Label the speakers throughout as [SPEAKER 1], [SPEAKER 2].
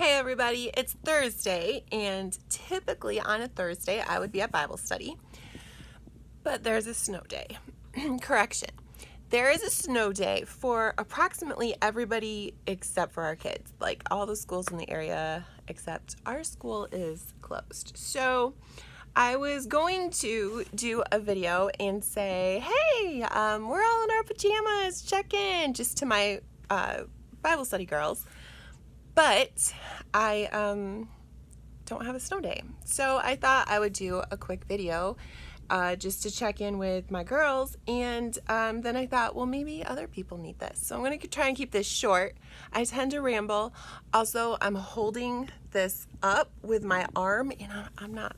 [SPEAKER 1] Hey everybody, it's Thursday, and typically on a Thursday I would be at Bible study, but there's a snow day. Correction. There is a snow day for approximately everybody except for our kids. Like all the schools in the area except our school is closed. So I was going to do a video and say, hey, we're all in our pajamas, check in, just to my Bible study girls. But I don't have a snow day. So I thought I would do a quick video just to check in with my girls. And then I thought, well, maybe other people need this. So I'm going to try and keep this short. I tend to ramble. Also, I'm holding this up with my arm, and I'm not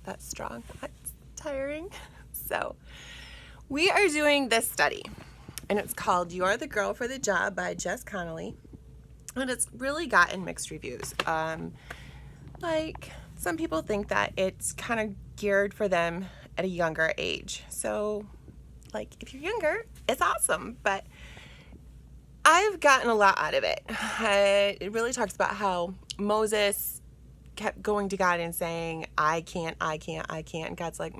[SPEAKER 1] that strong. It's tiring. So we are doing this study, and it's called "You Are the Girl for the Job" by Jess, Connolly. And it's really gotten mixed reviews. Like, some people think that it's kind of geared for them at a younger age. So, like, if you're younger, it's awesome. But I've gotten a lot out of it. It really talks about how Moses kept going to God and saying, I can't. And God's like,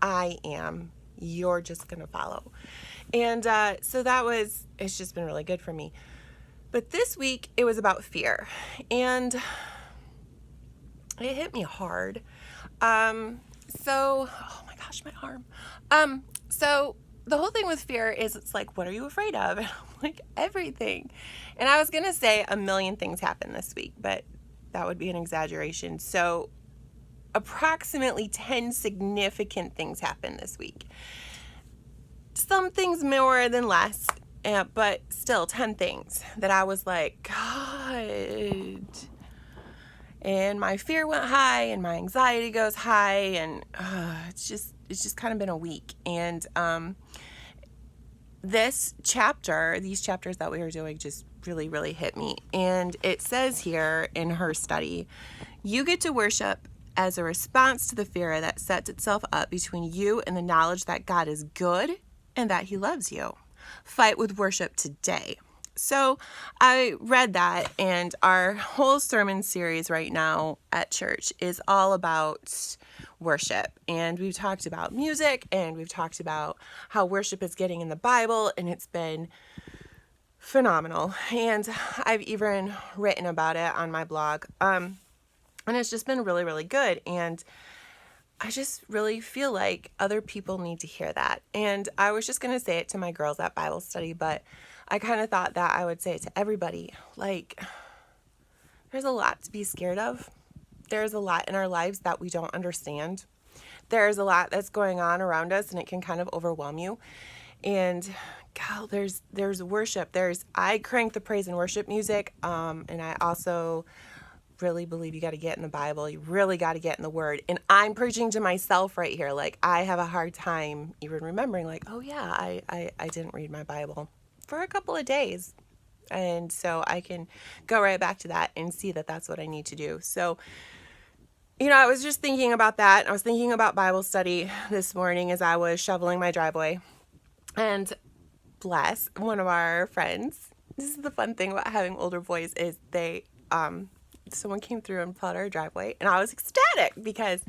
[SPEAKER 1] I am. You're just going to follow. And so it's just been really good for me. But this week, it was about fear, and it hit me hard. Oh my gosh, my arm. So the whole thing with fear is it's like, what are you afraid of? And I'm like, everything. And I was going to say a million things happened this week, but that would be an exaggeration. So approximately 10 significant things happened this week. Some things more than less. But still 10 things that I was like, God. And my fear went high and my anxiety goes high, and it's just kind of been a week. And these chapters that we were doing just really, really hit me. And it says here in her study, you get to worship as a response to the fear that sets itself up between you and the knowledge that God is good and that He loves you. Fight with worship today. So I read that, and our whole sermon series right now at church is all about worship. And we've talked about music, and we've talked about how worship is getting in the Bible, and it's been phenomenal. And I've even written about it on my blog. And it's just been really, really good. And I just really feel like other people need to hear that. And I was just going to say it to my girls at Bible study, but I kind of thought that I would say it to everybody. Like, there's a lot to be scared of. There's a lot in our lives that we don't understand. There's a lot that's going on around us, and it can kind of overwhelm you. And God, there's worship. I crank the praise and worship music, and I also really believe you got to get in the Bible. You really got to get in the Word. And I'm preaching to myself right here. Like, I have a hard time even remembering, like, oh yeah, I didn't read my Bible for a couple of days. And so I can go right back to that and see that that's what I need to do. So, I was just thinking about that. I was thinking about Bible study this morning as I was shoveling my driveway. And bless one of our friends. This is the fun thing about having older boys is someone came through and plowed our driveway, and I was ecstatic because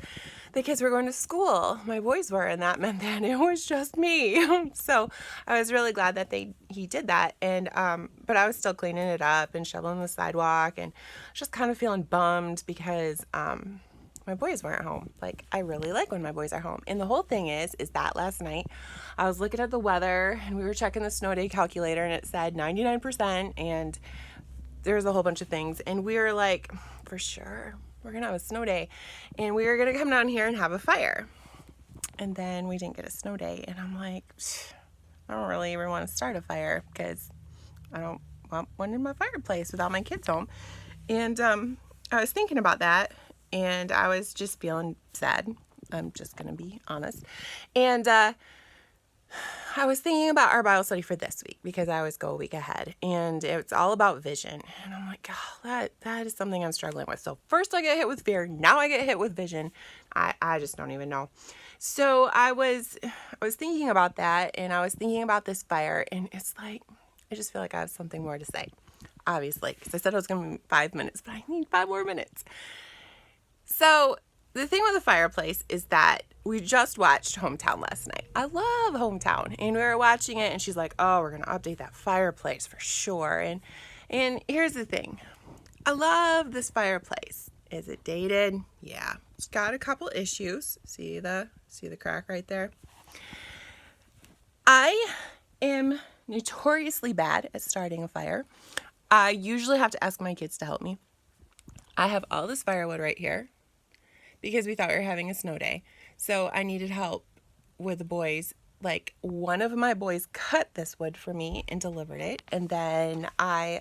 [SPEAKER 1] the kids were going to school. My boys were, and that meant that it was just me. So I was really glad that he did that. And but I was still cleaning it up and shoveling the sidewalk, and just kind of feeling bummed because my boys weren't home. Like, I really like when my boys are home. And the whole thing is that last night I was looking at the weather, and we were checking the snow day calculator, and it said 99%, and there's a whole bunch of things. And we were like, for sure, we're going to have a snow day. And we were going to come down here and have a fire. And then we didn't get a snow day. And I'm like, I don't really even want to start a fire because I don't want one in my fireplace without my kids home. And I was thinking about that, and I was just feeling sad. I'm just going to be honest. And I was thinking about our Bible study for this week because I always go a week ahead, and it's all about vision. And I'm like, oh, that is something I'm struggling with. So first I get hit with fear. Now I get hit with vision. I just don't even know. So I was thinking about that, and I was thinking about this fire, and it's like, I just feel like I have something more to say. obviously, because I said it was going to be 5 minutes, but I need 5 more minutes. So the thing with the fireplace is that we just watched Hometown last night. I love Hometown, and we were watching it, and she's like, oh, we're going to update that fireplace for sure. And here's the thing. I love this fireplace. Is it dated? Yeah. It's got a couple issues. See the crack right there? I am notoriously bad at starting a fire. I usually have to ask my kids to help me. I have all this firewood right here because we thought we were having a snow day. So I needed help with the boys. Like, one of my boys cut this wood for me and delivered it. And then I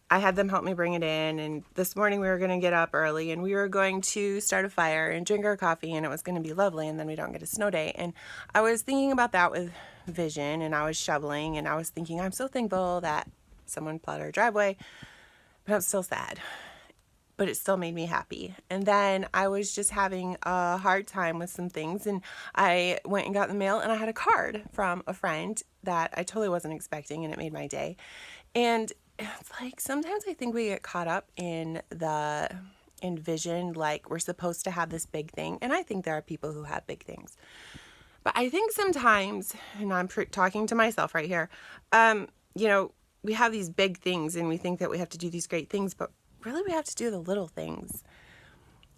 [SPEAKER 1] had them help me bring it in. And this morning we were going to get up early and we were going to start a fire and drink our coffee, and it was going to be lovely. And then we don't get a snow day. And I was thinking about that with Vision, and I was shoveling, and I was thinking, I'm so thankful that someone plowed our driveway, but I'm still sad. But it still made me happy. And then I was just having a hard time with some things, and I went and got the mail, and I had a card from a friend that I totally wasn't expecting, and it made my day. And it's like, sometimes I think we get caught up in Vision, like we're supposed to have this big thing. And I think there are people who have big things. But I think sometimes, and I'm talking to myself right here, we have these big things and we think that we have to do these great things, but really we have to do the little things.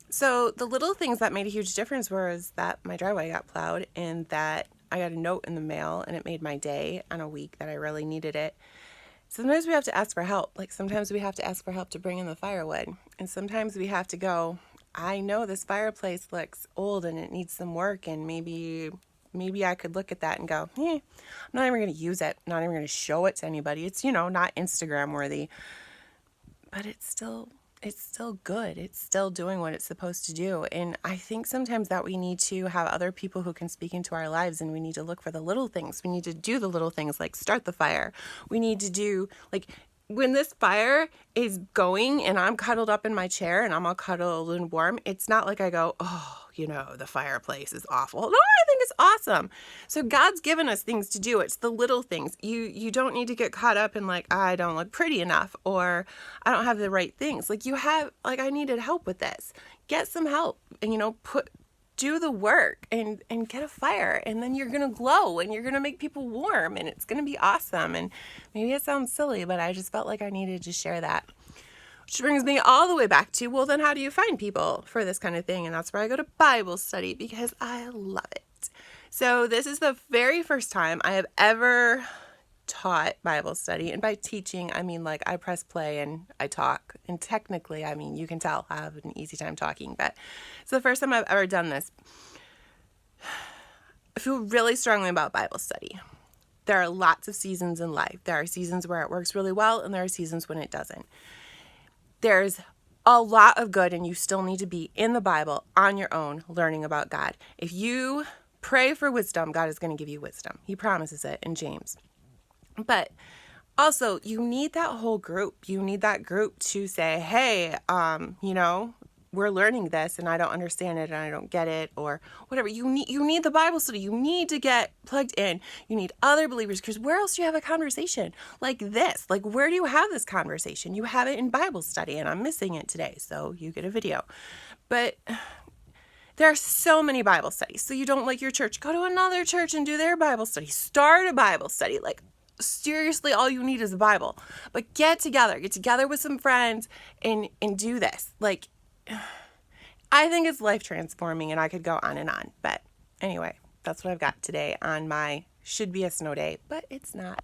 [SPEAKER 1] So the little things that made a huge difference was that my driveway got plowed, and that I got a note in the mail, and it made my day on a week that I really needed it. Sometimes we have to ask for help. Like, sometimes we have to ask for help to bring in the firewood. And sometimes we have to go, I know this fireplace looks old and it needs some work, and maybe I could look at that and go, I'm not even going to use it. I'm not even going to show it to anybody. It's, not Instagram worthy, but it's still good. It's still doing what it's supposed to do. And I think sometimes that we need to have other people who can speak into our lives, and we need to look for the little things. We need to do the little things, like start the fire. We need to do, like, when this fire is going and I'm cuddled up in my chair and I'm all cuddled and warm, it's not like I go, the fireplace is awful. No, I think it's awesome. So God's given us things to do. It's the little things. You don't need to get caught up in, like, I don't look pretty enough, or I don't have the right things. Like, I needed help with this. Get some help and, do the work and get a fire, and then you're going to glow and you're going to make people warm, and it's going to be awesome. And maybe it sounds silly, but I just felt like I needed to share that. Which brings me all the way back to, well, then how do you find people for this kind of thing? And that's where I go to Bible study, because I love it. So this is the very first time I have ever taught Bible study. And by teaching, I mean, like, I press play and I talk. And technically, I mean, you can tell I have an easy time talking, but it's the first time I've ever done this. I feel really strongly about Bible study. There are lots of seasons in life. There are seasons where it works really well, and there are seasons when it doesn't. There's a lot of good, and you still need to be in the Bible on your own, learning about God. If you pray for wisdom, God is going to give you wisdom. He promises it in James. But also, you need that whole group. You need that group to say, hey, we're learning this and I don't understand it and I don't get it, or whatever. You need the Bible study. You need to get plugged in. You need other believers, because where else do you have a conversation like this? Like, where do you have this conversation? You have it in Bible study, and I'm missing it today, so you get a video. But there are so many Bible studies. So you don't like your church, go to another church and do their Bible study. Start a Bible study. Like, seriously, all you need is a Bible. But get together with some friends and do this. Like, I think it's life transforming, and I could go on and on. But anyway, that's what I've got today on my should be a snow day, but it's not.